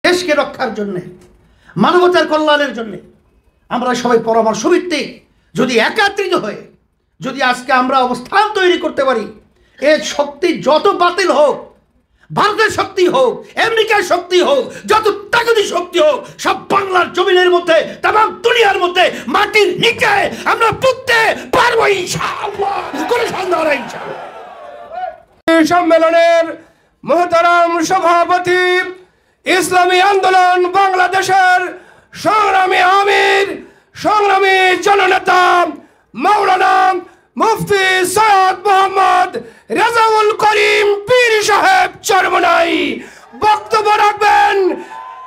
দেশকে রক্ষার জন্যে, মানবতার কল্যাণের জন্যে আমরা সবাই পরামর্শ ভিত্তিক যদি একত্রিত হয়ে যদি আজকে আমরা অবস্থান তৈরি করতে পারি, এর শক্তি যত বাতিল হোক, ভারতের শক্তি হোক, আমেরিকার শক্তি হোক, যত তাগতি শক্তি হোক, সব বাংলার জমিনের মধ্যে, তামাম দুনিয়ার মধ্যে, মাটির নিচে আমরা পুঁততে পারবো ইনশাআল্লাহ, কোনো সন্দেহ নেই ইনশাআল্লাহ। সম্মেলনের মোহতারাম সভাপতি, ইসলামী আন্দোলন বাংলাদেশের সংগ্রামী আমির, সংগ্রামী জননেতা মাওলানা মুফতি সৈয়দ মোহাম্মদ রেজাউল করিম পীর সাহেব চরমনাই বক্তব্য রাখবেন।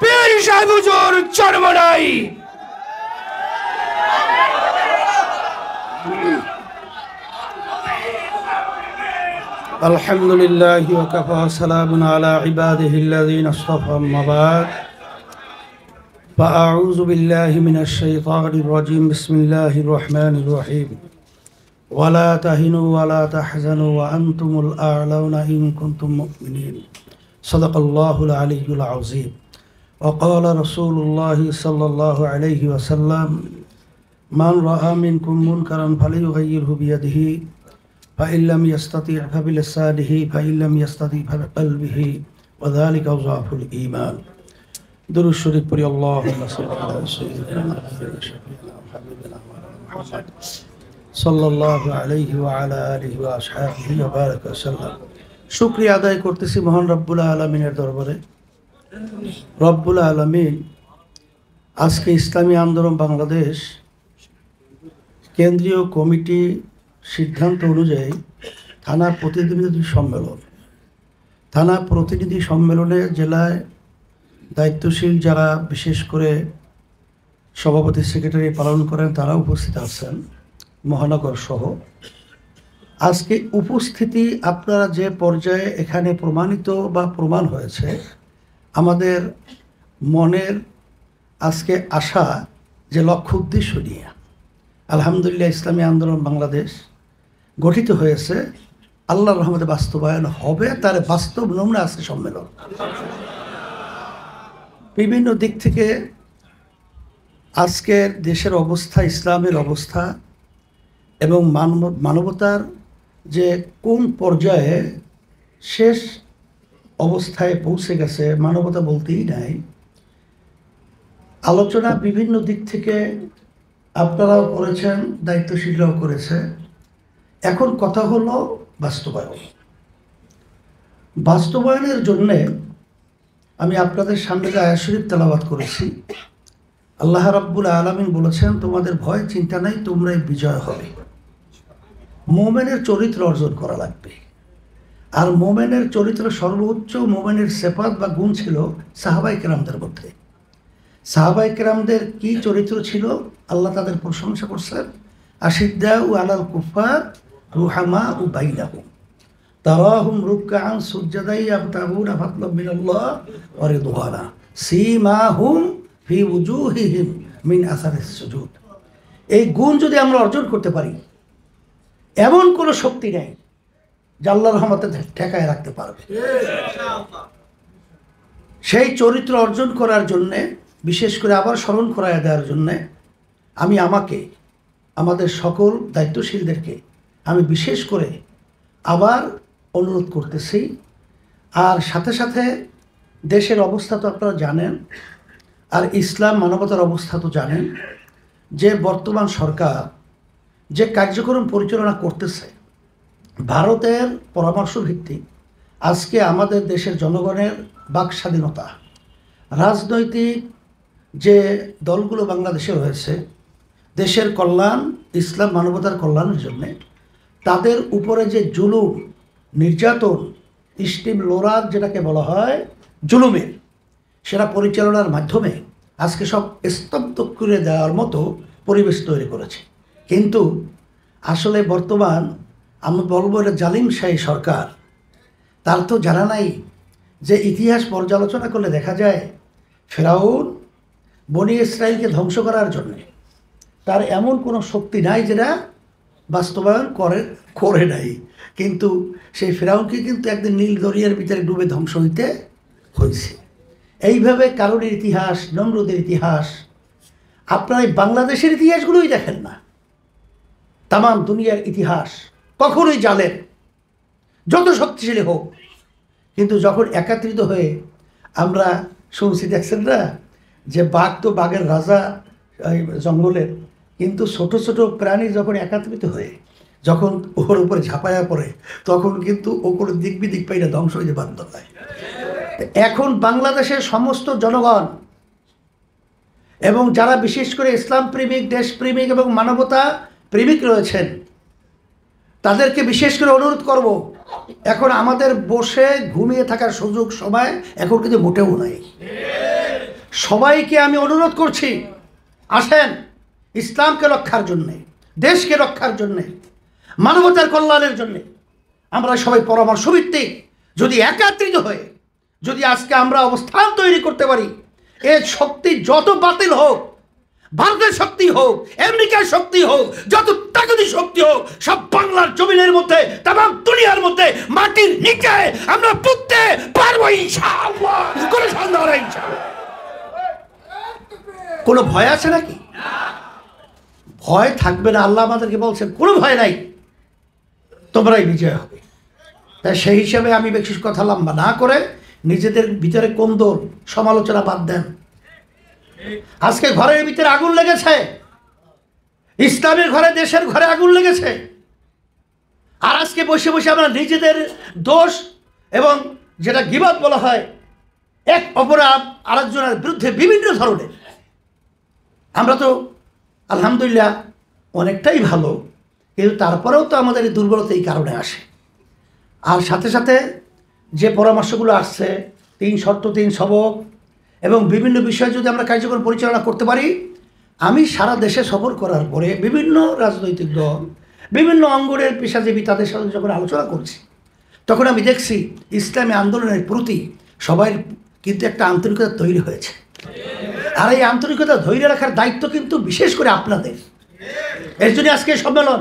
পীর সাহেব হুজুর চরমনাই। আলহামদুলিল্লাহি ওয়া কাফা, সালামুন আলা ইবাদিহিল্লাযীনা ইসতাফা, আম্মা বা'দ। ফাআউযু বিল্লাহি মিনাশ শাইতানির রাজীম। বিসমিল্লাহির রহমানির রহিম। ওয়ালা তাহিনু ওয়ালা তাহজানু ওয়া আনতুমুল আ'লাউনা ইন কুনতুম মুমিনিন। সাদাকাল্লাহুল আলিয়্যুল আযীম। ওয়া ক্বালা রাসূলুল্লাহি সাল্লাল্লাহু আলাইহি ওয়াসাল্লাম, মান রাআ মিনকুম মুনকারান ফালিয়ুগাইয়িরহু বিয়াদিহি فإن لم يستطع فبلسانه فإن لم يستطع فبقلبه وذلك ضعف الإيمان। درود شريف পড়ি। اللهم صل على سيدنا محمد صلى الله عليه وعلى آله وأصحابه وبارك وسلم। শুকরিয়া আদায় করতেছি মহান রব্বুল আলামিনের দরবারে। রব্বুল আলামিন আজকে ইসলামী আন্দোলন বাংলাদেশ কেন্দ্রীয় কমিটি সিদ্ধান্ত অনুযায়ী থানা প্রতিনিধি সম্মেলনে জেলায় দায়িত্বশীল যারা বিশেষ করে সভাপতি সেক্রেটারি পালন করেন তারা উপস্থিত আছেন, মহানগর সহ। আজকে উপস্থিতি আপনারা যে পর্যায়ে এখানে প্রমাণিত বা প্রমাণ হয়েছে, আমাদের মনের আজকে আশা যে লক্ষ্য উদ্দেশ্য নিয়ে আলহামদুলিল্লাহ ইসলামী আন্দোলন বাংলাদেশ গঠিত হয়েছে, আল্লাহর রহমতে বাস্তবায়ন হবে, তার বাস্তব নমুনা আজকে সম্মেলন। বিভিন্ন দিক থেকে আজকের দেশের অবস্থা, ইসলামের অবস্থা এবং মানবতার যে কোন পর্যায়ে শেষ অবস্থায় পৌঁছে গেছে, মানবতা বলতেই নাই, আলোচনা বিভিন্ন দিক থেকে আপনারাও করেছেন, দায়িত্বশীলরাও করেছে। এখন কথা হলো বাস্তবায়নের জন্যে আমি আপনাদের সামনে যে আয়াত শরীফ তেলাওয়াত করেছি, আল্লাহ রাব্বুল আলামিন বলেছেন, তোমাদের ভয় চিন্তা নাই, তোমরাই বিজয় হবে। মোমেনের চরিত্র অর্জন করা লাগবে। আর মোমেনের চরিত্র সর্বোচ্চ মোমেনের সিফাত বা গুণ ছিল সাহাবায়ে কেরামদের মধ্যে। সাহাবায়ে কেরামদের কি চরিত্র ছিল, আল্লাহ তাদের প্রশংসা করছেন। আশিদ্দাউ আলাল কুফার রুহামাউ বাইনাহুম তারাহুম রুকআন সুজদাই ইয়াবতাগুনা ফাদলাম মিনাল্লাহ ওয়া রিদওয়ানা সীমাহুম ফি উজুহিহিম মিন আসারিস সুজুদ। এই গুণ যদি আমরা অর্জন করতে পারি, এমন কোনো শক্তি নেই যা আল্লাহর রহমতে ঠেকায় রাখতে পারবে। সেই চরিত্র অর্জন করার জন্যে, বিশেষ করে আবার স্মরণ করায় দেওয়ার জন্যে আমি আমাদের সকল দায়িত্বশীলদেরকে আমি বিশেষ করে আবার অনুরোধ করতেছি। আর সাথে সাথে দেশের অবস্থা তো আপনারা জানেন, আর ইসলাম মানবতার অবস্থা তো জানেন, যে বর্তমান সরকার যে কার্যক্রম পরিচালনা করতেছে ভারতের পরামর্শ ভিত্তিক, আজকে আমাদের দেশের জনগণের বাক স্বাধীনতা, রাজনৈতিক যে দলগুলো বাংলাদেশে রয়েছে, দেশের কল্যাণ, ইসলাম মানবতার কল্যাণের জন্য তাদের উপরে যে জুলুম, নির্যাতন, স্টিম লোরার যেটাকে বলা হয় জুলুমের, সেটা পরিচালনার মাধ্যমে আজকে সব স্তব্ধ করে দেওয়ার মতো পরিবেশ তৈরি করেছে। কিন্তু আসলে বর্তমান আমি বলবো এটা জালিমশাহী সরকার, তার তো জানা নাই যে ইতিহাস পর্যালোচনা করলে দেখা যায় ফেরাউন বনি ইসরাইলকে ধ্বংস করার জন্যে তার এমন কোনো শক্তি নাই যেটা বাস্তবায়ন করে নাই, কিন্তু সেই ফেরাউনকে কিন্তু একদিন নীল দরিয়ার ভিতরে ডুবে ধ্বংস হইতে হয়েছে। এইভাবে কারণের ইতিহাস, নমরুদের ইতিহাস, আপনারা এই বাংলাদেশের ইতিহাসগুলোই দেখেন না, তামাম দুনিয়ার ইতিহাস কখনোই জানেন যত শক্তিশালী হোক, কিন্তু যখন একত্রিত হয়ে আমরা শুনছি, দেখছেন না যে বাঘ তো বাঘের রাজা জঙ্গলের, কিন্তু ছোট ছোট প্রাণী যখন একত্রিত হয়ে যখন ওর উপরে ঝাঁপায়া পড়ে তখন কিন্তু ও কোনো দিক বিদিক পাইলে ধ্বংস হইতে বাধ্য হয়। এখন বাংলাদেশের সমস্ত জনগণ এবং যারা বিশেষ করে ইসলাম প্রেমিক, দেশপ্রেমিক এবং মানবতা প্রেমিক রয়েছেন, তাদেরকে বিশেষ করে অনুরোধ করব, এখন আমাদের বসে ঘুমিয়ে থাকার সুযোগ সময় এখন কিন্তু মোটেও নাই। সবাইকে আমি অনুরোধ করছি, আসেন ইসলামকে রক্ষার জন্যে, দেশকে রক্ষার জন্যে, মানবতার কল্যাণের জন্যে আমরা সবাই পরামর্শ ভিত্তিক যদি একত্রিত হয়ে যদি আজকে আমরা অবস্থান তৈরি করতে পারি, এর শক্তি যত বাতিল হোক, ভারতের শক্তি হোক, আমেরিকার শক্তি হোক, যত তাগতি শক্তি হোক, সব বাংলার জমিনের মধ্যে, তামাম দুনিয়ার মধ্যে, মাটির নিচে আমরা পুঁততে পারবো ইনশাআল্লাহ, কোনো সন্দেহ নেই ইনশাআল্লাহ। কোনো ভয় আছে নাকি? ভয় থাকবে না। আল্লাহ আমাদেরকে বলছেন কোনো ভয় নাই, তোমরাই বিজয় হবে। তাই সেই হিসাবে আমি বেশি কথা লম্বা না করে নিজেদের ভিতরে কোন্দল সমালোচনা বাদ দেন। আজকে ঘরের ভিতরে আগুন লেগেছে, ইসলামের ঘরে, দেশের ঘরে আগুন লেগেছে, আর আজকে বসে বসে আমরা নিজেদের দোষ এবং যেটা গীবত বলা হয়, এক অপরাধ আরেকজনের বিরুদ্ধে বিভিন্ন ধরনের। আমরা তো আলহামদুলিল্লাহ অনেকটাই ভালো, কিন্তু তারপরেও তো আমাদের এই দুর্বলতা এই কারণে আসে। আর সাথে সাথে যে পরামর্শগুলো আসছে, 3 শর্ত 3 সবক এবং বিভিন্ন বিষয় যদি আমরা কার্যক্রম পরিচালনা করতে পারি, আমি সারা দেশে সফর করার পরে বিভিন্ন রাজনৈতিক দল, বিভিন্ন অঙ্গনের পেশাজীবী তাদের সাথে যখন আলোচনা করছি, তখন আমি দেখছি ইসলামী আন্দোলনের প্রতি সবাই কিন্তু একটা আন্তরিকতা তৈরি হয়েছে। আর এই আন্তরিকতা ধৈর্য রাখার দায়িত্ব কিন্তু বিশেষ করে আপনাদের। এর জন্য আজকে সম্মেলন।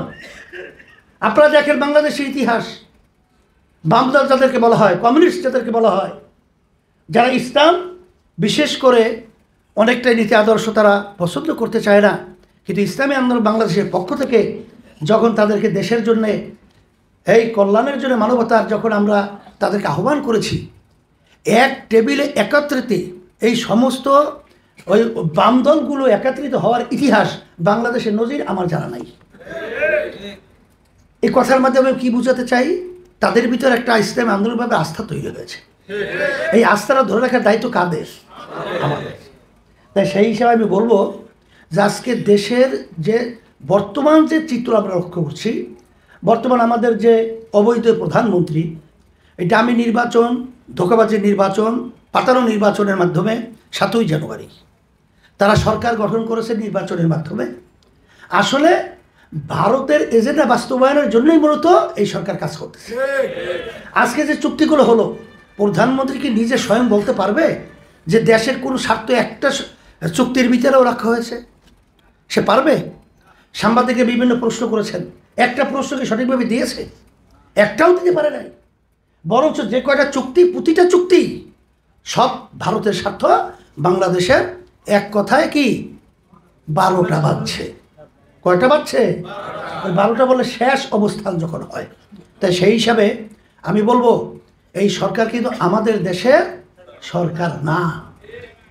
আপনারা দেখেন বাংলাদেশের ইতিহাস, বামদল যাদেরকে বলা হয়, কমিউনিস্ট যাদেরকে বলা হয়, যারা ইসলাম বিশেষ করে অনেকটাই নীতি আদর্শ তারা পছন্দ করতে চায় না, কিন্তু ইসলামী আন্দোলন বাংলাদেশের পক্ষ থেকে যখন তাদেরকে দেশের জন্যে, এই কল্যাণের জন্য, মানবতার যখন আমরা তাদেরকে আহ্বান করেছি, এক টেবিলে একত্রিত এই সমস্ত ওই বামদলগুলো একত্রিত হওয়ার ইতিহাস বাংলাদেশের নজির আমার জানা নাই। এই কথার মাধ্যমে কি বোঝাতে চাই, তাদের ভিতরে একটা ইসলামী আন্দোলনভাবে আস্থা তৈরি হয়েছে। এই আস্থাটা ধরে রাখার দায়িত্ব কাদের? আমাদের। তাই সেই হিসাবে আমি বলবো যে আজকে দেশের যে বর্তমান যে চিত্র আমরা লক্ষ্য করছি, বর্তমান আমাদের যে অবৈধ প্রধানমন্ত্রী, এটা আমি নির্বাচন, ধোঁকাবাজির নির্বাচন, পাতানো নির্বাচনের মাধ্যমে 7ই জানুয়ারি তারা সরকার গঠন করেছে নির্বাচনের মাধ্যমে। আসলে ভারতের এজেন্ডা বাস্তবায়নের জন্যই মূলত এই সরকার কাজ করতেছে। আজকে যে চুক্তিগুলো হলো, প্রধানমন্ত্রী কি নিজে স্বয়ং বলতে পারবে যে দেশের কোনো স্বার্থ একটা চুক্তির ভিতরেও রাখা হয়েছে? সে পারবে? সাংবাদিকে বিভিন্ন প্রশ্ন করেছেন, একটা প্রশ্নকে সঠিকভাবে দিয়েছে? একটাও দিতে পারে নাই। বরঞ্চ যে কয়টা চুক্তি, প্রতিটা চুক্তি সব ভারতের স্বার্থ, বাংলাদেশের এক কথায় কি 12টা বাজছে। কয়টা বাজছে? 12টা বলে শেষ অবস্থান যখন হয়। তাই সেই হিসাবে আমি বলবো এই সরকার কিন্তু আমাদের দেশের সরকার না।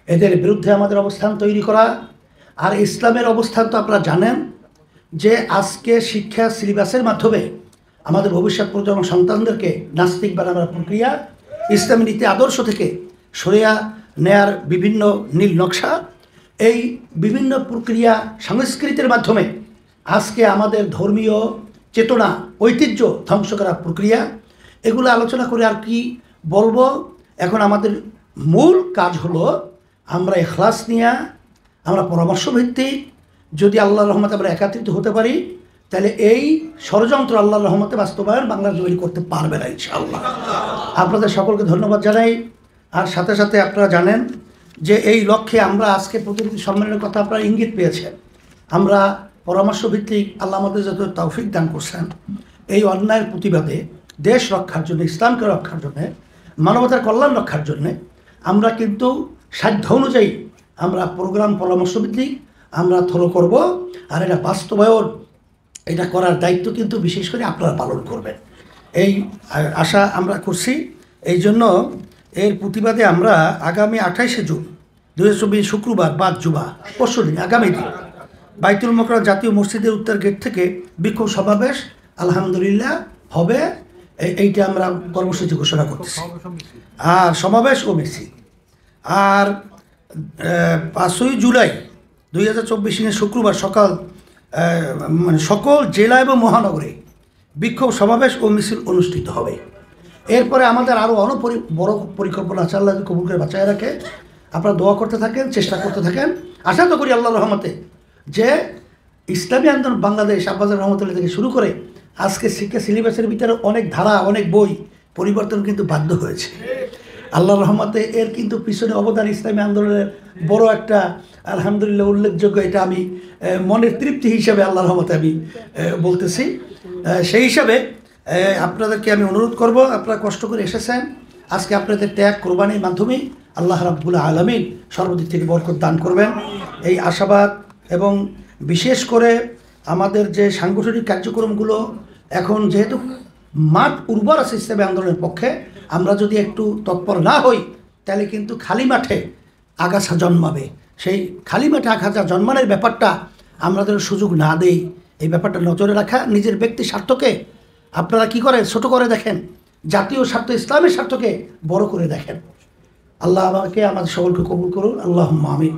এদের বিরুদ্ধে আমাদের অবস্থান তৈরি করা। আর ইসলামের অবস্থান তো আপনারা জানেন যে আজকে শিক্ষা সিলেবাসের মাধ্যমে আমাদের ভবিষ্যৎ প্রজন্ম সন্তানদেরকে নাস্তিক বানানোর প্রক্রিয়া, ইসলামী নীতি আদর্শ থেকে সরিয়ে নেয়ার বিভিন্ন নীল নকশা, এই বিভিন্ন প্রক্রিয়া সংস্কৃতির মাধ্যমে আজকে আমাদের ধর্মীয় চেতনা, ঐতিহ্য ধ্বংস করার প্রক্রিয়া, এগুলো আলোচনা করে আর কি বলবো। এখন আমাদের মূল কাজ হলো আমরা ইখলাস নিয়ে, আমরা পরামর্শ ভিত্তিক যদি আল্লাহর রহমতে আমরা একত্রিত হতে পারি, তাহলে এই ষড়যন্ত্র আল্লাহর রহমতে বাস্তবায়ন বাংলার জমি করতে পারবে না ইনশাআল্লাহ। আপনাদের সকলকে ধন্যবাদ জানাই। আর সাথে সাথে আপনারা জানেন যে এই লক্ষ্যে আমরা আজকে প্রতিনিধি সম্মেলনের কথা আপনারা ইঙ্গিত পেয়েছেন। আমরা পরামর্শ ভিত্তিক আল্লাহ আমাদের যত তৌফিক দান করছেন, এই অন্যায়ের প্রতিবাদে, দেশ রক্ষার জন্য, ইসলামকে রক্ষার জন্যে, মানবতার কল্যাণ রক্ষার জন্যে আমরা কিন্তু সাধ্য অনুযায়ী আমরা প্রোগ্রাম পরামর্শভিত্তিক আমরা থ্রো করব, আর এটা বাস্তবায়ন এটা করার দায়িত্ব কিন্তু বিশেষ করে আপনারা পালন করবেন, এই আশা আমরা করছি। এই জন্য এর প্রতিবাদে আমরা আগামী 28শে জুন 2024 শুক্রবার বাদ জুমা পরশুদিন আগামী দিন বাইতুল মোকাররম জাতীয় মসজিদের উত্তর গেট থেকে বিক্ষোভ সমাবেশ আলহামদুলিল্লাহ হবে, এইটা আমরা কর্মসূচি ঘোষণা করতেছি। আর সমাবেশ ও মিছিল। আর 5ই জুলাই 2024 শুক্রবার সকাল সকল জেলা এবং মহানগরে বিক্ষোভ সমাবেশ ও মিছিল অনুষ্ঠিত হবে। এরপরে আমাদের আরও অনেক বড় পরিকল্পনা আছে, আল্লাহ কবুল করে বাঁচায় রাখে। আপনারা দোয়া করতে থাকেন, চেষ্টা করতে থাকেন। আশা তো করি আল্লাহর রহমতে যে ইসলামী আন্দোলন বাংলাদেশ আব্বাস রহমতুল্লাহ থেকে শুরু করে আজকে শিক্ষা সিলেবাসের ভিতরে অনেক ধারা অনেক বই পরিবর্তন কিন্তু বাধ্য হয়েছে। আল্লাহর রহমতে এর কিন্তু পিছনে অবদান ইসলামী আন্দোলনের বড় একটা আলহামদুলিল্লাহ উল্লেখযোগ্য, এটা আমি মনের তৃপ্তি হিসাবে আল্লাহর রহমতে আমি বলতেছি। সেই হিসাবে আপনাদেরকে আমি অনুরোধ করব, আপনারা কষ্ট করে এসেছেন, আজকে আপনাদের ত্যাগ কোরবানির মাধ্যমে আল্লাহ রাব্বুল আলামিন সর্বদিক থেকে বরকত দান করবেন এই আশাবাদ। এবং বিশেষ করে আমাদের যে সাংগঠনিক কার্যক্রমগুলো এখন যেহেতু মাঠ উর্বর আছে ইসলামী আন্দোলনের পক্ষে, আমরা যদি একটু তৎপর না হই তাহলে কিন্তু খালি মাঠে আগাছা জন্মাবে। সেই খালি মাঠে আগাছা জন্মানোর ব্যাপারটা আমাদের সুযোগ না দেই, এই ব্যাপারটা নজরে রাখা। নিজের ব্যক্তি স্বার্থকে আপনারা কি করে ছোট করে দেখেন, জাতীয় স্বার্থ ইসলামের স্বার্থকে বড় করে দেখেন। আল্লাহ আমাকে আমাদের সকলকে কবুল করুন, আল্লাহুম্মা আমিন।